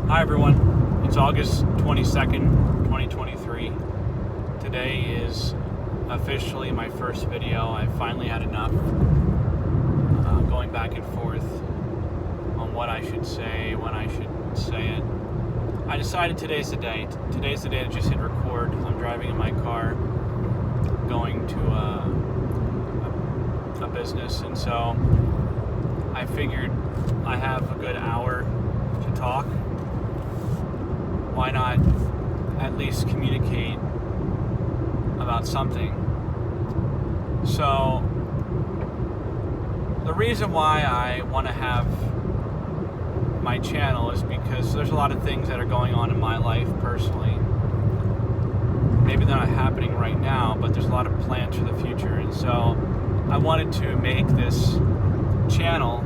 Hi everyone, it's August 22nd, 2023. Today is officially my first video. I finally had enough going back and forth on what I should say, when I should say it. I decided today's the day. Today's the day to just hit record. I'm driving in my car, going to a business, and so I figured I have a good hour to talk. Why not at least communicate about something? So the reason why I want to have my channel is because there's a lot of things that are going on in my life personally. Maybe they're not happening right now, but there's a lot of plans for the future, and so I wanted to make this channel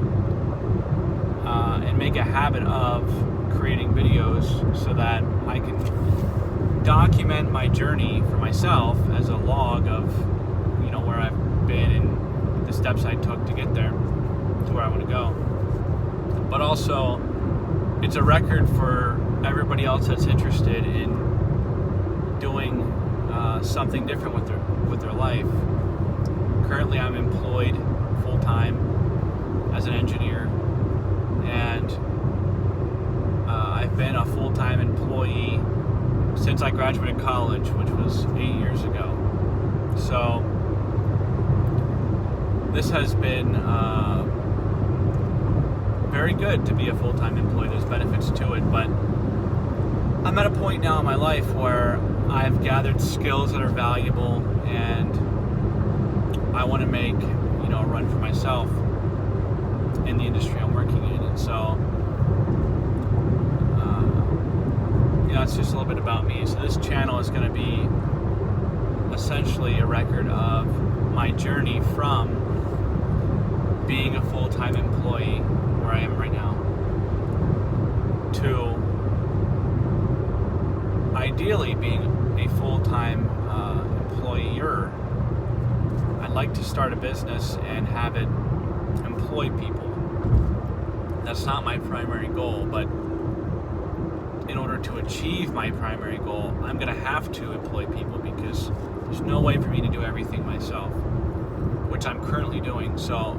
and make a habit of creating videos so that I can document my journey for myself as a log of, where I've been and the steps I took to get there to where I want to go. But also, it's a record for everybody else that's interested in doing something different with their life. Currently, I'm employed full-time as an engineer, and I've been a full-time employee since I graduated college, which was 8 years ago. So this has been very good to be a full-time employee. There's benefits to it, but I'm at a point now in my life where I've gathered skills that are valuable, and I want to make a run for myself in the industry I'm working in. And so it's just a little bit about me. So this channel is going to be essentially a record of my journey from being a full-time employee, where I am right now, to ideally being a full-time employer. I'd like to start a business and have it employ people. That's not my primary goal, but in order to achieve my primary goal, I'm going to have to employ people, because there's no way for me to do everything myself, which I'm currently doing. So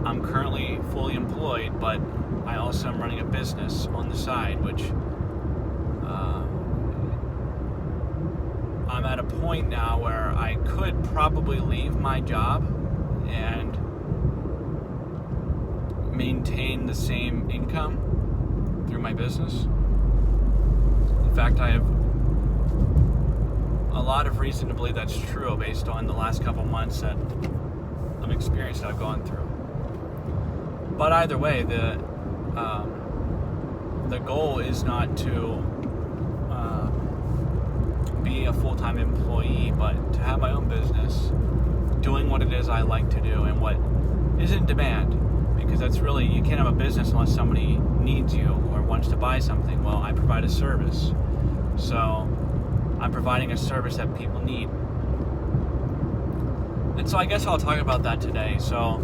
I'm currently fully employed, but I also am running a business on the side, which I'm at a point now where I could probably leave my job and maintain the same income through my business. In fact, I have a lot of reason to believe that's true based on the last couple months that I'm experienced that I've gone through. But either way, the goal is not to be a full-time employee, but to have my own business, doing what it is I like to do and what is in demand. Because that's really, you can't have a business unless somebody needs you or wants to buy something. Well, I provide a service. So I'm providing a service that people need. And so I guess I'll talk about that today. So,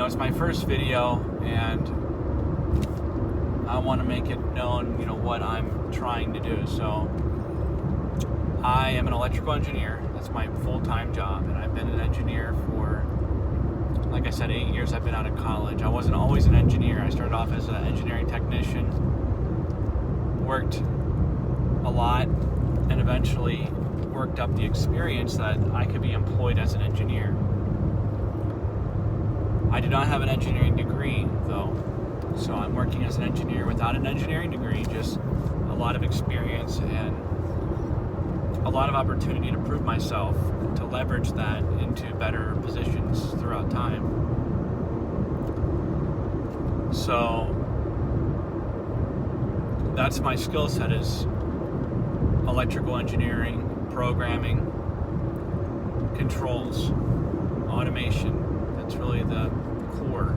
it's my first video, and I want to make it known, what I'm trying to do. So I am an electrical engineer. That's my full-time job, and I've been an engineer for, like I said, 8 years. I've been out of college. I wasn't always an engineer. I started off as an engineering technician, worked a lot, and eventually worked up the experience that I could be employed as an engineer. I do not have an engineering degree, though, so I'm working as an engineer without an engineering degree, just a lot of experience and a lot of opportunity to prove myself, to leverage that into better positions throughout time. So that's my skill set, is electrical engineering, programming, controls, automation. That's really the core.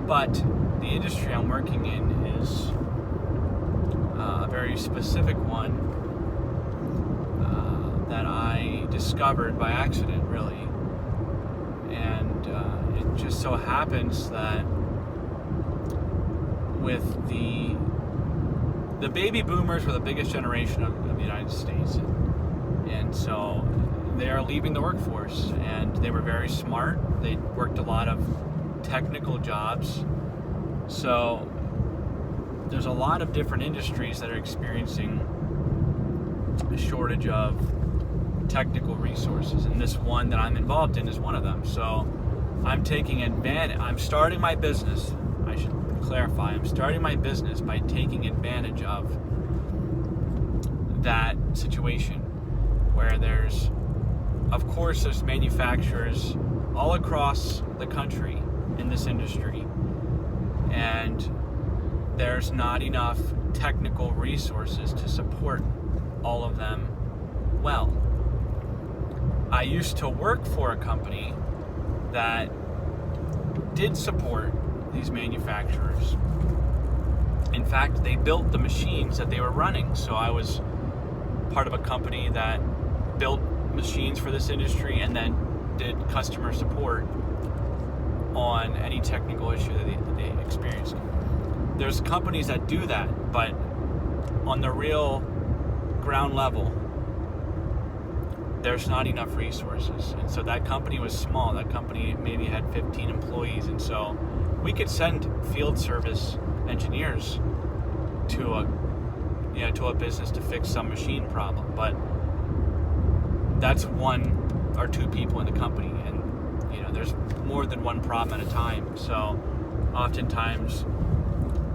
But the industry I'm working in is a very specific one that I discovered by accident, really. And it just so happens that with the baby boomers were the biggest generation of the United States, and so they are leaving the workforce, and they were very smart. They worked a lot of technical jobs, so there's a lot of different industries that are experiencing a shortage of technical resources, and this one that I'm involved in is one of them. So I'm taking advantage. I'm starting my business. I should clarify. I'm starting my business by taking advantage of that situation where there's manufacturers all across the country in this industry, and there's not enough technical resources to support all of them well. I used to work for a company that did support these manufacturers. In fact, they built the machines that they were running. So I was part of a company that built machines for this industry and then did customer support on any technical issue that they experienced. There's companies that do that, but on the real ground level, there's not enough resources. And so that company was small. That company maybe had 15 employees, and so we could send field service engineers to a business to fix some machine problem, but that's one or two people in the company, and there's more than one problem at a time. So oftentimes,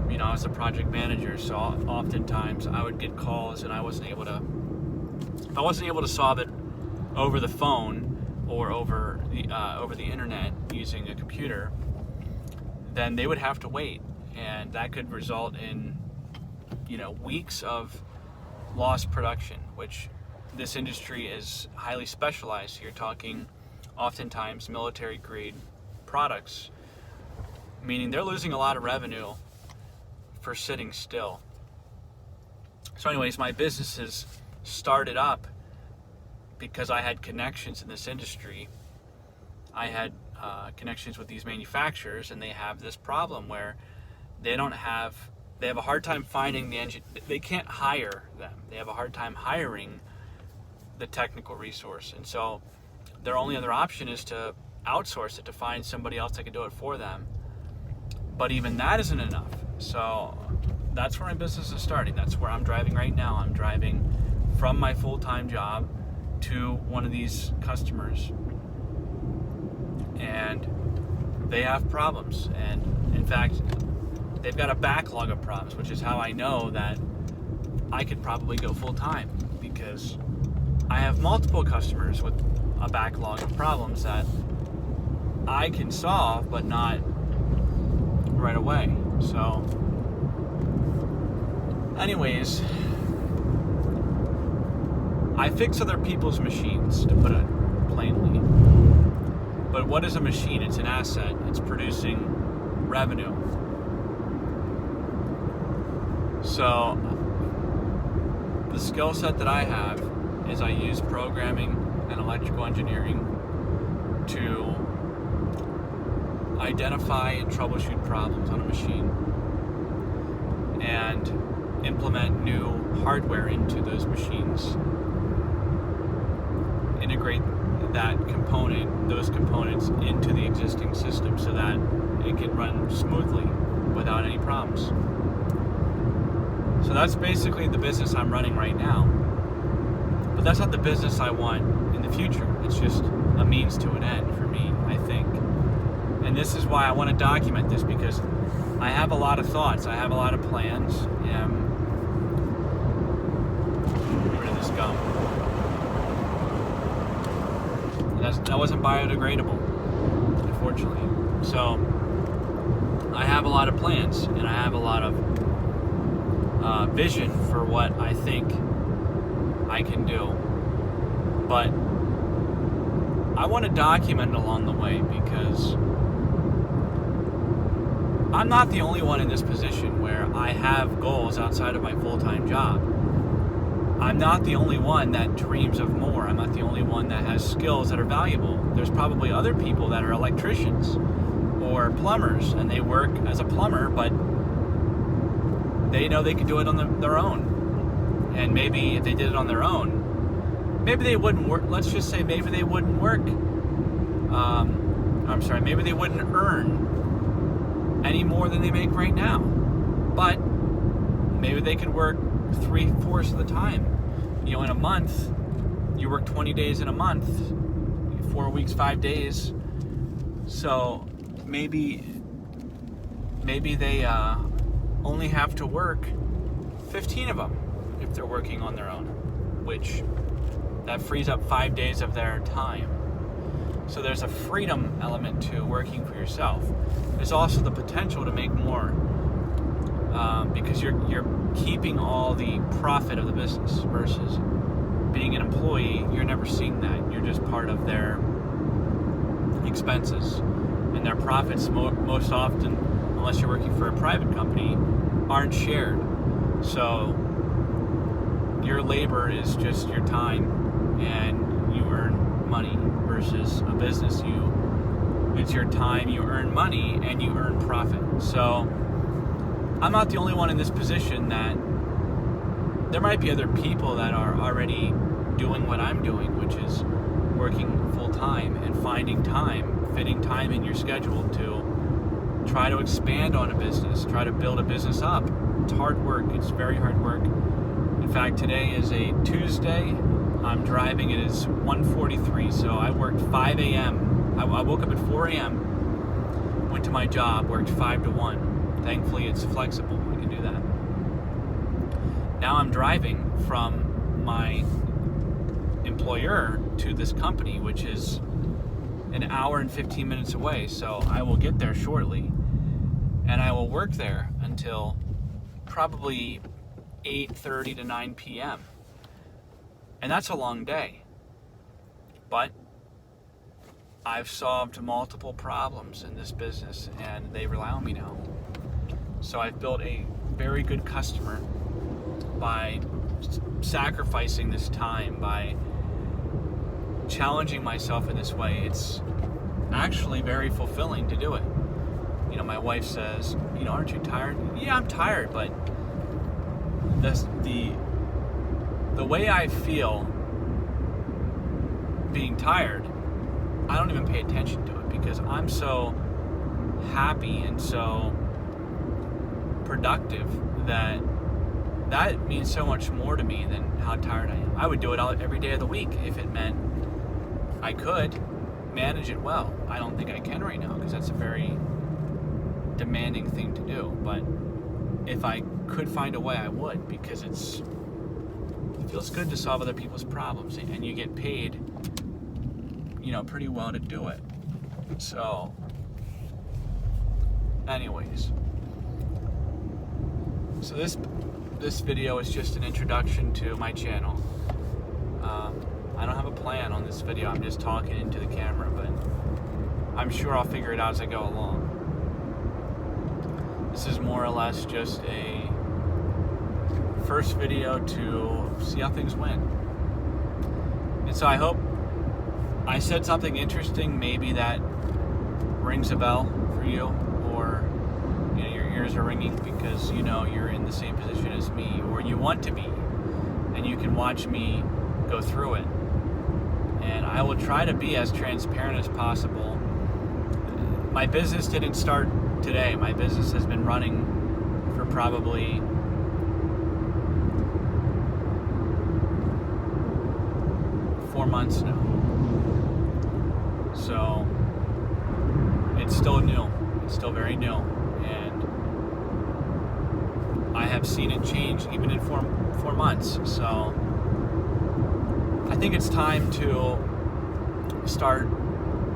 I was a project manager, so oftentimes I would get calls and if I wasn't able to solve it over the phone or over the internet using a computer, then they would have to wait, and that could result in weeks of lost production, which this industry is highly specialized. You're talking oftentimes military grade products, meaning they're losing a lot of revenue for sitting still. So anyways, my business has started up because I had connections in this industry. I had connections with these manufacturers, and they have this problem where they have a hard time finding the engine. They can't hire them. They have a hard time hiring the technical resource, and so their only other option is to outsource it, to find somebody else that can do it for them. But even that isn't enough. So that's where my business is starting. That's where I'm driving right now. I'm driving from my full-time job to one of these customers, and they have problems, and in fact they've got a backlog of problems, which is how I know that I could probably go full-time, because I have multiple customers with a backlog of problems that I can solve, but not right away. So anyways, I fix other people's machines, to put it plainly. But what is a machine? It's an asset. It's producing revenue. So the skill set that I have is I use programming and electrical engineering to identify and troubleshoot problems on a machine and implement new hardware into those machines. Integrate those components into the existing system so that it can run smoothly without any problems. So that's basically the business I'm running right now. But that's not the business I want in the future. It's just a means to an end for me, I think. And this is why I want to document this, because I have a lot of thoughts. I have a lot of plans. Where did this go? That wasn't biodegradable, unfortunately. So I have a lot of plans, and I have a lot of vision for what I think I can do. But I want to document it along the way, because I'm not the only one in this position where I have goals outside of my full-time job. I'm not the only one that dreams of more. I'm not the only one that has skills that are valuable. There's probably other people that are electricians or plumbers, and they work as a plumber, but they know they could do it on their own. And maybe if they did it on their own, maybe they wouldn't work. Let's just say maybe they wouldn't work. Maybe they wouldn't earn any more than they make right now. But maybe they could work 3/4 of the time. In a month, you work 20 days in a month, 4 weeks, 5 days. So maybe they only have to work 15 of them if they're working on their own, which that frees up 5 days of their time. So there's a freedom element to working for yourself. There's also the potential to make more because you're keeping all the profit of the business versus being an employee. You're never seeing that. You're just part of their expenses, and their profits most often, unless you're working for a private company, aren't shared. So your labor is just your time, and you earn money versus a business. It's your time, you earn money, and you earn profit. So I'm not the only one in this position. That there might be other people that are already doing what I'm doing, which is working full time and finding time, fitting time in your schedule to try to expand on a business, try to build a business up. It's hard work. It's very hard work. In fact, today is a Tuesday. I'm driving. It is 1:43, so I worked 5 a.m. I woke up at 4 a.m., went to my job, worked 5 to 1. Thankfully, it's flexible. I can do that. Now I'm driving from my employer to this company, which is an hour and 15 minutes away. So I will get there shortly, and I will work there until probably 8:30 to 9 p.m. And that's a long day. But I've solved multiple problems in this business, and they rely on me now. So I've built a very good customer by sacrificing this time, by challenging myself in this way. It's actually very fulfilling to do it. My wife says, aren't you tired? Yeah, I'm tired, but the way I feel being tired, I don't even pay attention to it because I'm so happy and so productive that means so much more to me than how tired I am. I would do it every day of the week if it meant I could manage it well. I don't think I can right now because that's a very demanding thing to do. But if I could find a way, I would, because it feels good to solve other people's problems, and you get paid, pretty well to do it. So, anyways, so this video is just an introduction to my channel. I don't have a plan on this video. I'm just talking into the camera, but I'm sure I'll figure it out as I go along. This is more or less just a first video to see how things went. And so I hope I said something interesting, maybe that rings a bell for you, or your ears are ringing because you're in the same position as me, or you want to be, and you can watch me go through it. And I will try to be as transparent as possible. My business didn't start today. My business has been running for probably 4 months now. So it's still new. It's still very new. And I have seen it change even in four months. So I think it's time to start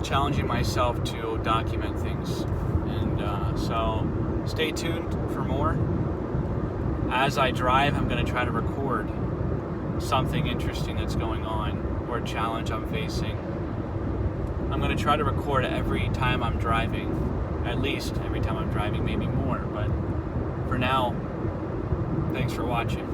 challenging myself to document things. And so stay tuned for more. As I drive, I'm going to try to record something interesting that's going on, or a challenge I'm facing. I'm going to try to record every time I'm driving, at least every time I'm driving, maybe more. But for now, thanks for watching.